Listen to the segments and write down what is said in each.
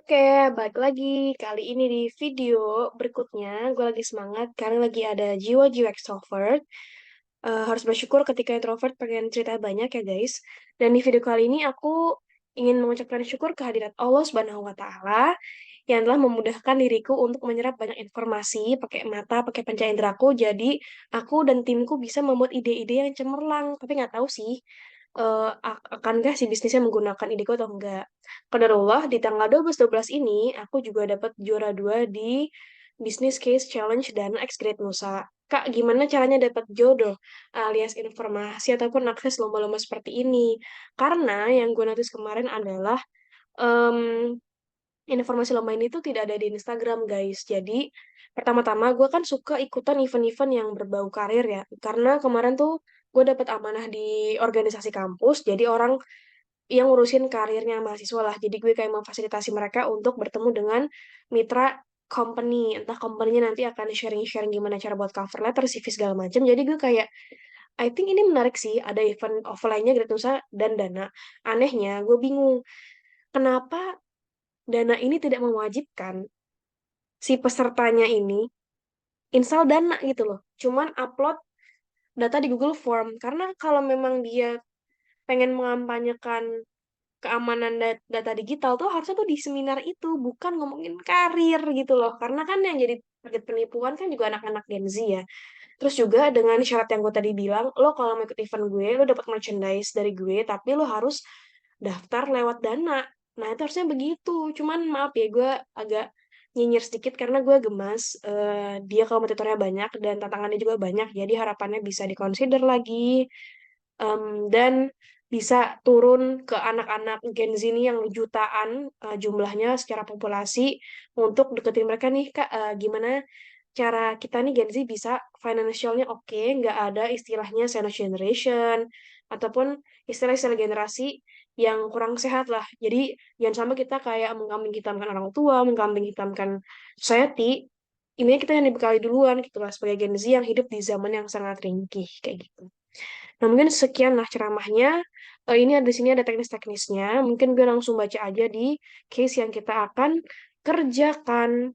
Oke, balik lagi. Kali ini di video berikutnya, gue lagi semangat karena lagi ada jiwa-jiwa extrovert. Harus bersyukur ketika introvert pengen cerita banyak ya guys. Dan di video kali ini aku ingin mengucapkan syukur kehadirat Allah Subhanahu wa Ta'ala yang telah memudahkan diriku untuk menyerap banyak informasi pakai mata, pakai panca inderaku. Jadi aku dan timku bisa membuat ide-ide yang cemerlang. Tapi nggak tahu sih, akankah si bisnisnya menggunakan ideku atau enggak. Qadarullah, di tanggal 12-12 ini, aku juga dapat juara 2 di Business Case Challenge dan X Grade Nusa. Kak, gimana caranya dapat jodoh alias informasi ataupun akses lomba-lomba seperti ini? Karena yang gue notice kemarin adalah em, informasi lomba ini tuh tidak ada di Instagram, guys. Jadi, pertama-tama gue kan suka ikutan event-event yang berbau karir ya. Karena kemarin tuh gue dapat amanah di organisasi kampus, jadi orang yang ngurusin karirnya mahasiswa lah. Jadi gue kayak memfasilitasi mereka untuk bertemu dengan mitra company. Entah company-nya nanti akan sharing-sharing gimana cara buat cover letter, CV segala macam. Jadi gue kayak, I think ini menarik sih, ada event offline-nya Great Nusa dan Dana. Anehnya, gue bingung. Kenapa Dana ini tidak mewajibkan si pesertanya ini install Dana gitu loh. Cuman upload data di Google Form. Karena kalau memang dia pengen mengampanyekan keamanan data digital tuh harusnya tuh di seminar itu bukan ngomongin karir gitu loh, karena kan yang jadi target penipuan kan juga anak-anak Gen Z ya. Terus juga dengan syarat yang gue tadi bilang, lo kalau mau ikut event gue lo dapat merchandise dari gue tapi lo harus daftar lewat Dana. Nah itu harusnya begitu, cuman maaf ya gue agak nyinyir sedikit karena gue gemas. Dia kompetitornya banyak dan tantangannya juga banyak, jadi harapannya bisa dikonsider lagi. Dan bisa turun ke anak-anak Gen Z ini yang jutaan jumlahnya secara populasi untuk deketin mereka nih Kak. Gimana cara kita nih Gen Z bisa financialnya oke, nggak ada istilahnya sandwich generation ataupun istilah-istilah generasi yang kurang sehat lah. Jadi jangan sampai kita kayak mengkambing hitamkan orang tua, mengkambing hitamkan society. Ini kita yang dibekali duluan gitu lah sebagai Gen Z yang hidup di zaman yang sangat ringkih kayak gitu. Nah, mungkin sekian lah ceramahnya. Ini di sini ada teknis-teknisnya. Mungkin gue langsung baca aja di case yang kita akan kerjakan.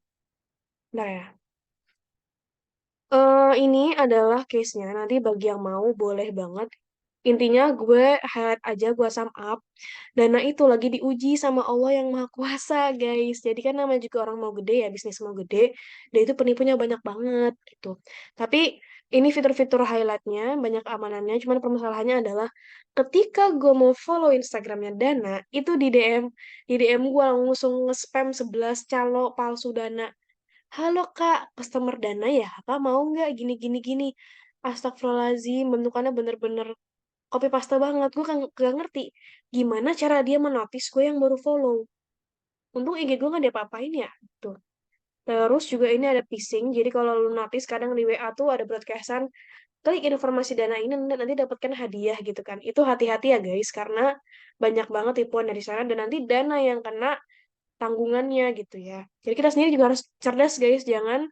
Nah ya. Ini adalah case-nya. Nanti bagi yang mau boleh banget. Intinya gue highlight aja, gue sum up. Dana itu lagi diuji sama Allah yang Maha Kuasa, guys. Jadi kan namanya juga orang mau gede ya, bisnis mau gede. Dan itu penipunya banyak banget gitu. Tapi ini fitur-fitur highlightnya, banyak amanannya. Cuman permasalahannya adalah ketika gue mau follow Instagramnya Dana, itu di DM gue langsung nge-spam 11 calo palsu Dana. Halo Kak, customer Dana ya? Kakak mau nggak gini-gini-gini? Astagfirullahaladzim, bentukannya bener-bener copy paste banget. Gue gak ngerti gimana cara dia menotis gue yang baru follow. Untung IG gue gak diapa-apain ya. Tuh. Terus juga ini ada phishing. Jadi kalau lu notice kadang di WA tuh ada broadcastan klik informasi Dana ini nanti dapatkan hadiah gitu kan. Itu hati-hati ya guys karena banyak banget tipuan dari sana dan nanti Dana yang kena tanggungannya gitu ya. Jadi kita sendiri juga harus cerdas guys, jangan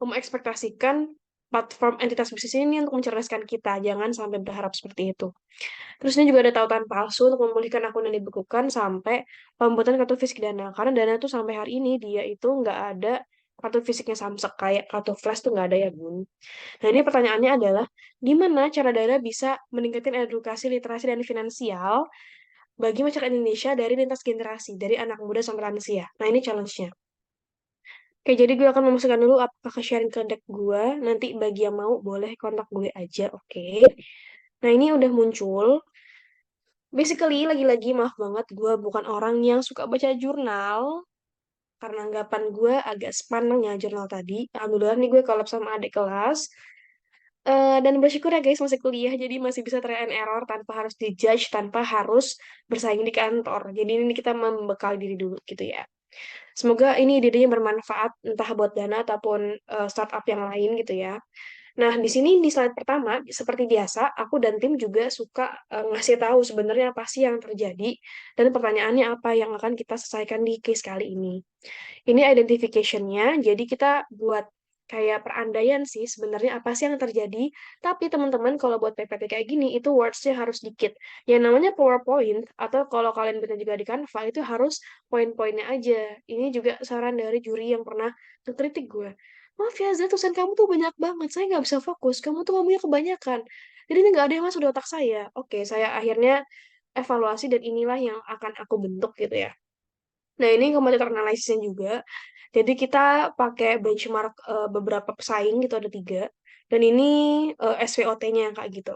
mengekspektasikan platform entitas bisnis ini untuk mencerdaskan kita. Jangan sampai berharap seperti itu. Terus ini juga ada tautan palsu untuk memulihkan akun yang dibekukan sampai pembuatan kartu fisik Dana. Karena Dana tuh sampai hari ini dia itu nggak ada kartu fisiknya Samsung kayak kartu flash tuh nggak ada ya Bun. Nah ini pertanyaannya adalah gimana cara Dana bisa meningkatkan edukasi literasi dan finansial bagi masyarakat Indonesia dari lintas generasi, dari anak muda sampai lansia. Nah ini challenge-nya. Oke, jadi gue akan memasukkan dulu apakah sharing ke deck gue. Nanti bagi yang mau boleh kontak gue aja, oke. Nah ini udah muncul. Basically, lagi-lagi maaf banget, gue bukan orang yang suka baca jurnal. Karena anggapan gue agak sepaneng ya jurnal tadi. Alhamdulillah nih gue collab sama adik kelas. Dan bersyukur ya guys masih kuliah, jadi masih bisa trial and error tanpa harus dijudge, tanpa harus bersaing di kantor. Jadi ini kita membekal diri dulu gitu ya. Semoga ini ide-idenya bermanfaat entah buat Dana ataupun startup yang lain gitu ya. Nah, di sini di slide pertama, seperti biasa, aku dan tim juga suka ngasih tahu sebenarnya apa sih yang terjadi dan pertanyaannya apa yang akan kita selesaikan di case kali ini. Ini identification-nya, jadi kita buat kayak perandaian sih sebenarnya apa sih yang terjadi. Tapi teman-teman kalau buat PPT kayak gini itu words-nya harus dikit. Yang namanya PowerPoint atau kalau kalian bikin juga di Canva itu harus poin-poinnya aja. Ini juga saran dari juri yang pernah kritik gue. Maaf ya, Zat, tulisan kamu tuh banyak banget. Saya nggak bisa fokus. Kamu tuh ngomongnya kebanyakan. Jadi ini nggak ada yang masuk di otak saya. Oke, saya akhirnya evaluasi dan inilah yang akan aku bentuk gitu ya. Nah, ini competitor analysis-nya juga. Jadi kita pakai benchmark beberapa pesaing gitu ada 3. Dan ini SWOT-nya yang kayak gitu.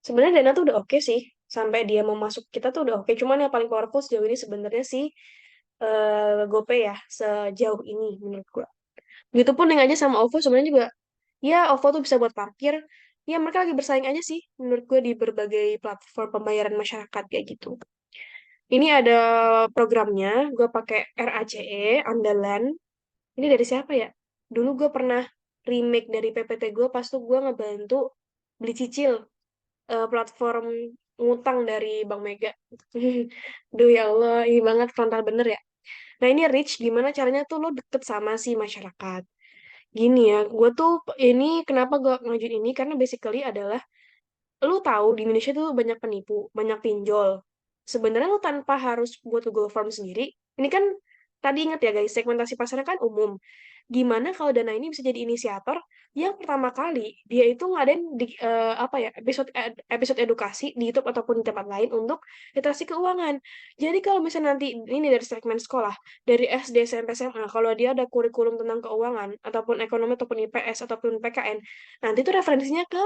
Sebenarnya Dana tuh udah oke sih. Sampai dia mau masuk kita tuh udah oke. Cuman yang paling powerful sejauh ini sebenarnya sih GoPay ya. Sejauh ini menurut gua. Begitupun dengan aja sama OVO sebenarnya juga. Ya, OVO tuh bisa buat parkir. Ya, mereka lagi bersaing aja sih. Menurut gue di berbagai platform pembayaran masyarakat kayak gitu. Ini ada programnya, gue pakai RACE, Andalan. Ini dari siapa ya? Dulu gue pernah remake dari PPT gue, pas tuh gue ngebantu beli cicil platform ngutang dari Bank Mega. Duh ya Allah, ini banget frontal bener ya. Nah ini Rich, gimana caranya tuh lo deket sama si masyarakat. Gini ya, gue tuh ini kenapa gue ngajuin ini, karena basically adalah lu tahu di Indonesia tuh banyak penipu, banyak pinjol. Sebenarnya lu tanpa harus buat Google Form sendiri, ini kan tadi ingat ya guys, segmentasi pasarnya kan umum. Gimana kalau Dana ini bisa jadi inisiator yang pertama kali dia itu ngadain di, apa ya episode edukasi di YouTube ataupun di tempat lain untuk literasi keuangan. Jadi kalau misalnya nanti ini dari segmen sekolah, dari SD, SMP, SMA, kalau dia ada kurikulum tentang keuangan ataupun ekonomi ataupun IPS ataupun PKN, nanti tuh referensinya ke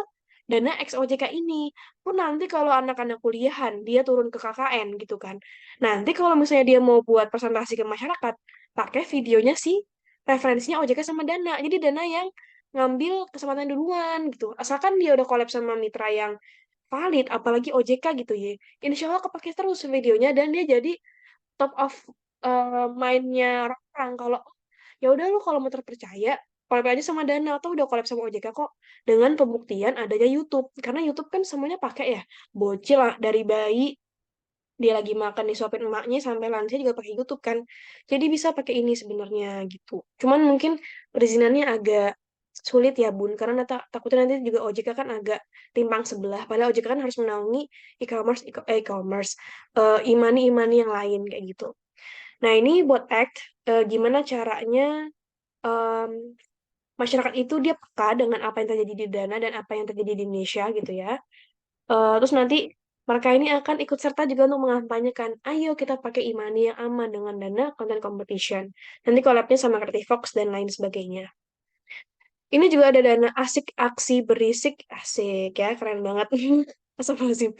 dana XOJK ini pun nanti kalau anak-anak kuliahan dia turun ke KKN gitu kan. Nanti kalau misalnya dia mau buat presentasi ke masyarakat, pakai videonya sih referensinya OJK sama Dana. Jadi Dana yang ngambil kesempatan duluan gitu. Asalkan dia udah collab sama mitra yang valid, apalagi OJK gitu ya. Insya Allah kepake terus videonya dan dia jadi top of mind-nya orang. Kalau ya udah lu kalau mau terpercaya collab aja sama Dana atau udah collab sama OJK kok dengan pembuktian adanya YouTube karena YouTube kan semuanya pakai ya bocil lah dari bayi dia lagi makan disuapin emaknya sampai lansia juga pakai YouTube kan jadi bisa pakai ini sebenarnya gitu cuman mungkin perizinannya agak sulit ya Bun karena takutnya nanti juga OJK kan agak timpang sebelah padahal OJK kan harus menaungi e-commerce e-commerce imani-imani yang lain kayak gitu. Nah, ini buat act, gimana caranya em, masyarakat itu dia peka dengan apa yang terjadi di Dana dan apa yang terjadi di Indonesia gitu ya. Terus nanti mereka ini akan ikut serta juga untuk mengampanyekan, ayo kita pakai e-money yang aman dengan Dana content competition. Nanti collabnya sama Creative Fox dan lain sebagainya. Ini juga ada Dana asik aksi berisik, asik ya, keren banget. Astagfirullahaladzim.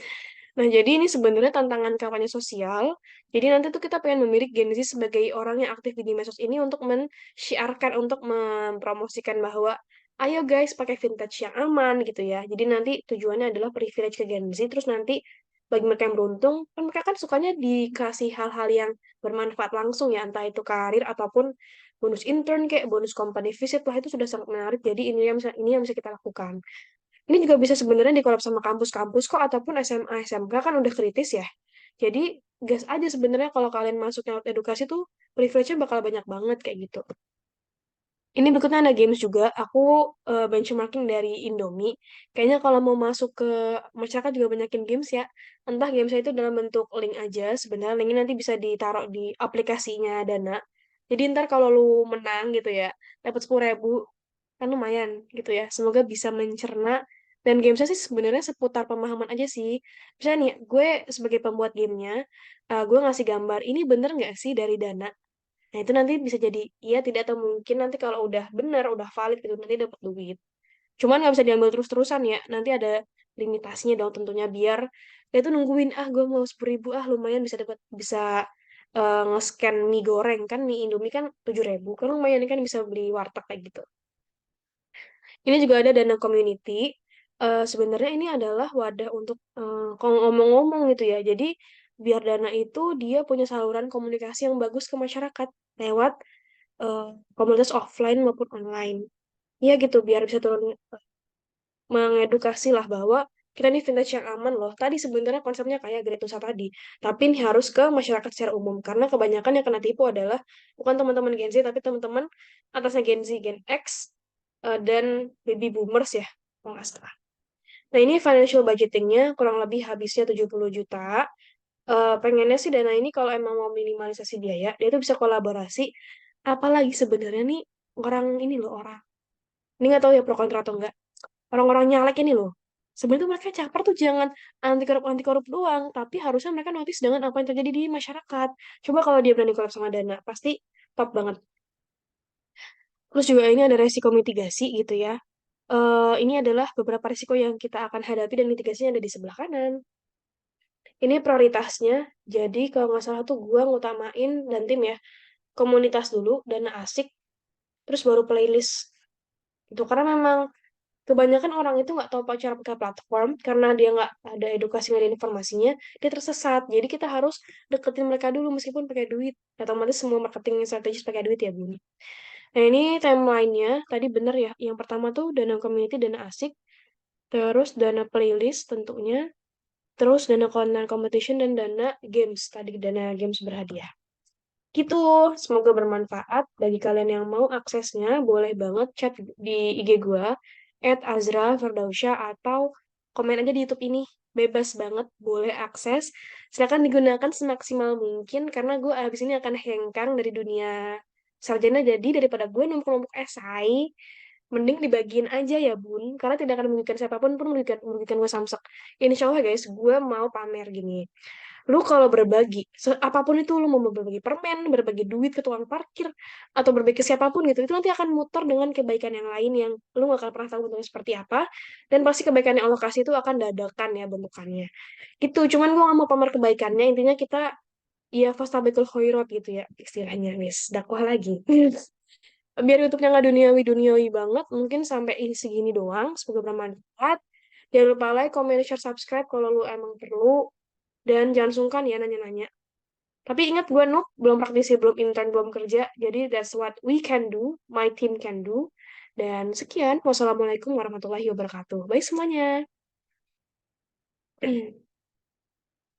Nah, jadi ini sebenarnya tantangan kampanye sosial. Jadi nanti tuh kita pengen memilih Gen Z sebagai orang yang aktif di medsos ini untuk men-syiarkan, untuk mempromosikan bahwa ayo guys pakai vintage yang aman gitu ya. Jadi nanti tujuannya adalah privilege ke Gen Z. Terus nanti bagi mereka yang beruntung, kan mereka kan sukanya dikasih hal-hal yang bermanfaat langsung ya, entah itu karir ataupun bonus intern kayak bonus company visit lah itu sudah sangat menarik. Jadi ini yang bisa kita lakukan. Ini juga bisa sebenarnya dikolab sama kampus-kampus kok ataupun SMA SMK kan udah kritis ya. Jadi gas aja sebenarnya kalau kalian masuk lewat edukasi tuh privilege-nya bakal banyak banget kayak gitu. Ini berikutnya ada games juga. Aku benchmarking dari Indomie. Kayaknya kalau mau masuk ke masyarakat juga banyakin games ya. Entah games itu dalam bentuk link aja. Sebenarnya linknya nanti bisa ditaruh di aplikasinya Dana. Jadi ntar kalau lu menang gitu ya, dapat 10.000 kan lumayan gitu ya. Semoga bisa mencerna dan gamesnya sih sebenarnya seputar pemahaman aja sih. Misalnya nih, gue sebagai pembuat gamenya, gue ngasih gambar, ini bener nggak sih dari Dana? Nah itu nanti bisa jadi iya tidak atau mungkin nanti kalau udah bener, udah valid gitu nanti dapat duit. Cuman nggak bisa diambil terus-terusan ya. Nanti ada limitasinya dong tentunya biar dia tuh nungguin gue mau 10.000 lumayan bisa dapat bisa nge-scan mie goreng kan mie Indomie kan 7.000 kan lumayan kan bisa beli warteg kayak gitu. Ini juga ada dana community. Sebenarnya ini adalah wadah untuk kalau ngomong-ngomong gitu ya. Jadi biar dana itu dia punya saluran komunikasi yang bagus ke masyarakat lewat eh, komunitas offline maupun online. Iya gitu, biar bisa turun mengedukasi lah bahwa Kita nih vintage yang aman loh. Tadi sebenarnya konsepnya kayak Great Nusa tadi, tapi ini harus ke masyarakat secara umum karena kebanyakan yang kena tipu adalah bukan teman-teman Gen Z tapi teman-teman atasnya Gen Z, Gen X, dan baby boomers ya, kalau nggak salah. Nah, ini financial budgetingnya kurang lebih habisnya 70 juta. Pengennya sih dana ini kalau emang mau minimalisasi biaya, dia tuh bisa kolaborasi. Apalagi sebenarnya nih orang ini loh orang. Ini nggak tahu ya pro kontra atau enggak. Orang-orang nyalek ini loh. Sebenarnya tuh mereka caper tuh jangan anti korup doang, tapi harusnya mereka notice dengan apa yang terjadi di masyarakat. Coba kalau dia berani collab sama Dana, pasti top banget. Terus juga ini ada resiko mitigasi gitu ya. Ini adalah beberapa risiko yang kita akan hadapi dan mitigasinya ada di sebelah kanan. Ini prioritasnya. Jadi kalau nggak salah tuh gue ngutamain dan tim ya komunitas dulu, dana asik, terus baru playlist. Itu karena memang kebanyakan orang itu nggak tahu cara pakai platform karena dia nggak ada edukasi nggak ada informasinya, dia tersesat. Jadi kita harus deketin mereka dulu meskipun pakai duit. Otomatis semua marketing strategis pakai duit ya bun. Nah ini timelinenya tadi bener ya. Yang pertama tuh dana community, dana asik, terus dana playlist tentunya, terus dana content competition dan dana games. Tadi dana games berhadiah. Gitu, semoga bermanfaat. Bagi kalian yang mau aksesnya, boleh banget chat di IG gue, @azra_firdausya, atau komen aja di YouTube ini. Bebas banget, boleh akses. Silakan digunakan semaksimal mungkin, karena gue abis ini akan hengkang dari dunia sarjana, jadi daripada gue numpuk-numpuk esai, mending dibagiin aja ya bun, karena tidak akan merugikan siapapun pun merugikan gue samsek. Insya Allah guys, gue mau pamer gini. Lu kalau berbagi, apapun itu lu mau berbagi permen, berbagi duit ke tukang parkir, atau berbagi ke siapapun gitu, itu nanti akan muter dengan kebaikan yang lain yang lu gak akan pernah tahu bentuknya seperti apa, dan pasti kebaikan yang Allah kasih itu akan dadakan ya bentukannya. Gitu, cuman gue gak mau pamer kebaikannya, intinya kita, ya fastabikul khairat gitu ya, istilahnya, wis, dakwah lagi. Biar YouTube-nya nggak duniawi-duniawi banget, mungkin sampai ini segini doang, semoga bermanfaat. Jangan lupa like, comment, share, subscribe kalau lu emang perlu. Dan jangan sungkan ya nanya-nanya. Tapi ingat gue noob, belum praktisi, belum intern, belum kerja. Jadi that's what we can do, my team can do. Dan sekian, wassalamualaikum warahmatullahi wabarakatuh. Bye semuanya.